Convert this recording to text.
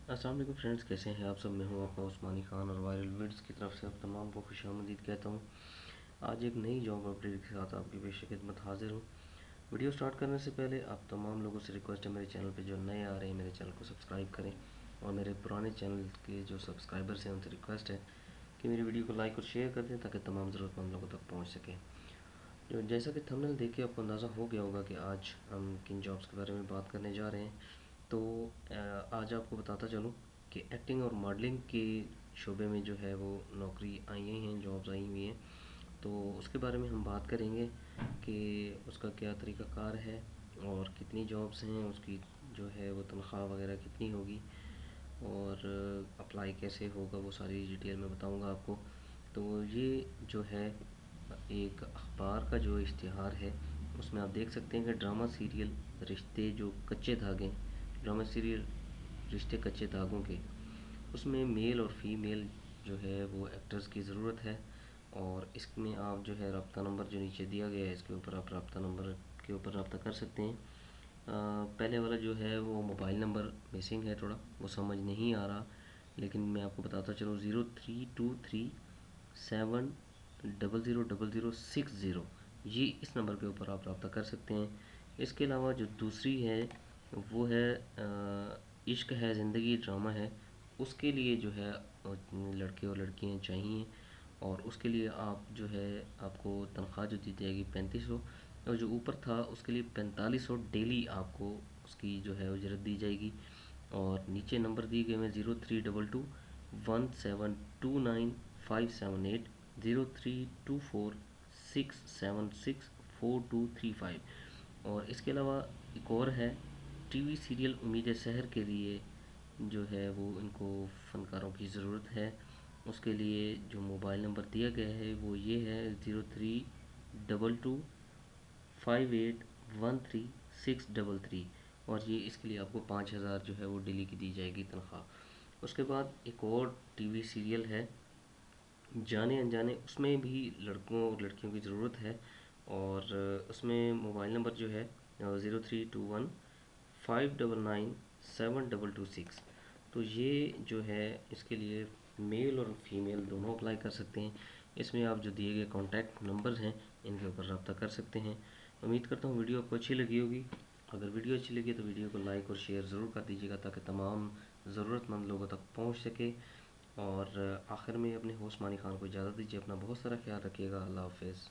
अस्सलाम वालेकुम फ्रेंड्स, कैसे हैं आप सब। मैं हूं आपका उस्मानी खान और वायरल विड्स की तरफ से आप तमाम को खुशामदीद कहता हूं। आज एक नई जॉब अपडेट के साथ आपकी पेश खिदमत हाजिर हूं। वीडियो स्टार्ट करने से पहले आप तमाम लोगों से रिक्वेस्ट है, मेरे चैनल पे जो नए आ रहे हैं मेरे चैनल को सब्सक्राइब करें, और मेरे पुराने चैनल के जो सब्सक्राइबर्स हैं उनसे रिक्वेस्ट है कि मेरी वीडियो को लाइक और शेयर कर दें ताकि तमाम ज़रूरतमंद लोगों तक पहुँच सके। जो जैसा कि थंबनेल देख के आपको अंदाज़ा हो गया होगा कि आज हम किन जॉब्स के बारे में बात करने जा रहे हैं। तो आज आपको बताता चलूँ कि एक्टिंग और मॉडलिंग के शोबे में जो है वो नौकरी आई हैं, जॉब्स आई हुई हैं। तो उसके बारे में हम बात करेंगे कि उसका क्या तरीक़ाकार है और कितनी जॉब्स हैं, उसकी जो है वो तनख्वाह वगैरह कितनी होगी और अप्लाई कैसे होगा, वो सारी डिटेल में बताऊंगा आपको। तो ये जो है एक अखबार का जो इश्तिहार है, उसमें आप देख सकते हैं कि ड्रामा सीरियल रिश्ते जो कच्चे धागे, ड्रामा सीरियल रिश्ते कच्चे धागों के, उसमें मेल और फीमेल जो है वो एक्टर्स की ज़रूरत है। और इसमें आप जो है रब्ता नंबर जो नीचे दिया गया है, इसके ऊपर आप रब्ता नंबर के ऊपर रब्ता कर सकते हैं। पहले वाला जो है वो मोबाइल नंबर मिसिंग है, थोड़ा वो समझ नहीं आ रहा, लेकिन मैं आपको बताता चलूँ। 0323700060, ये इस नंबर के ऊपर आप रब्ता कर सकते हैं। इसके अलावा जो दूसरी है वो है इश्क है ज़िंदगी ड्रामा है, उसके लिए जो है लड़के और लड़कियां चाहिए, और उसके लिए आप जो है आपको तनख्वाह जो दी जाएगी 3500, और जो ऊपर था उसके लिए 4500 डेली आपको उसकी जो है उजरत दी जाएगी। और नीचे नंबर दिए गए हैं 03221729 578, 03246764 235। और इसके अलावा एक और है, टीवी सीरियल उम्मीद शहर के लिए जो है वो इनको फ़नकारों की ज़रूरत है। उसके लिए जो मोबाइल नंबर दिया गया है वो ये है 0322581333, और ये इसके लिए आपको 5000 जो है वो डेली की दी जाएगी तनख्वाह। उसके बाद एक और टीवी सीरियल है जाने अनजाने, उसमें भी लड़कों और लड़कियों की ज़रूरत है, और उसमें मोबाइल नंबर जो है 0321599726। तो ये जो है इसके लिए मेल और फीमेल दोनों अप्लाई कर सकते हैं। इसमें आप जो दिए गए कॉन्टैक्ट नंबर्स हैं इनके ऊपर रब्ता कर सकते हैं। उम्मीद करता हूँ वीडियो आपको अच्छी लगी होगी। अगर वीडियो अच्छी लगी तो वीडियो को लाइक और शेयर ज़रूर कर दीजिएगा ताकि तमाम ज़रूरतमंद लोगों तक पहुँच सके। और आखिर में अपने होस्ट मानी खान को इजाज़त दीजिए। अपना बहुत सारा ख्याल रखिएगा। अल्लाह हाफ़िज़।